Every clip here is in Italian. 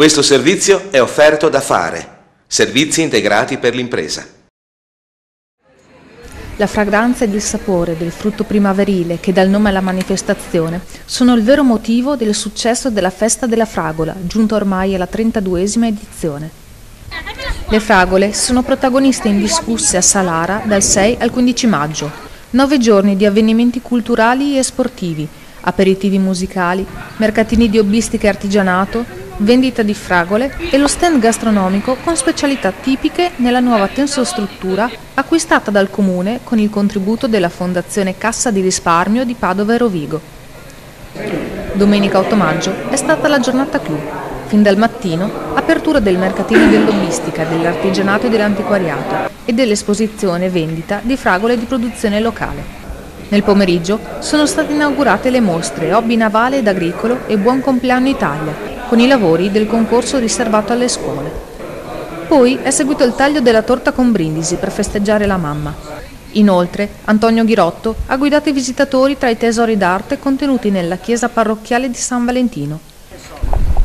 Questo servizio è offerto da Fare, servizi integrati per l'impresa. La fragranza ed il sapore del frutto primaverile che dà il nome alla manifestazione sono il vero motivo del successo della Festa della Fragola, giunta ormai alla 32esima edizione. Le fragole sono protagoniste indiscusse a Salara dal 6 al 15 maggio, 9 giorni di avvenimenti culturali e sportivi, aperitivi musicali, mercatini di hobbistica e artigianato, vendita di fragole e lo stand gastronomico con specialità tipiche nella nuova tensostruttura acquistata dal Comune con il contributo della Fondazione Cassa di Risparmio di Padova e Rovigo. Domenica 8 maggio è stata la giornata clou. Fin dal mattino, apertura del mercatino dell'hobbistica, dell'artigianato e dell'antiquariato e dell'esposizione vendita di fragole di produzione locale. Nel pomeriggio sono state inaugurate le mostre Hobby Navale ed Agricolo e Buon Compleanno Italia, con i lavori del concorso riservato alle scuole. Poi è seguito il taglio della torta con brindisi per festeggiare la mamma. Inoltre, Antonio Ghirotto ha guidato i visitatori tra i tesori d'arte contenuti nella chiesa parrocchiale di San Valentino.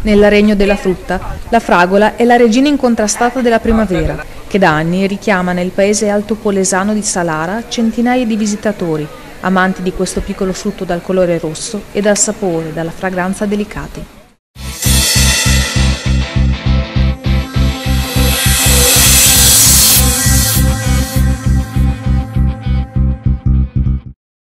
Nel regno della frutta, la fragola è la regina incontrastata della primavera, che da anni richiama nel paese altopolesano di Salara centinaia di visitatori, amanti di questo piccolo frutto dal colore rosso e dal sapore e dalla fragranza delicati.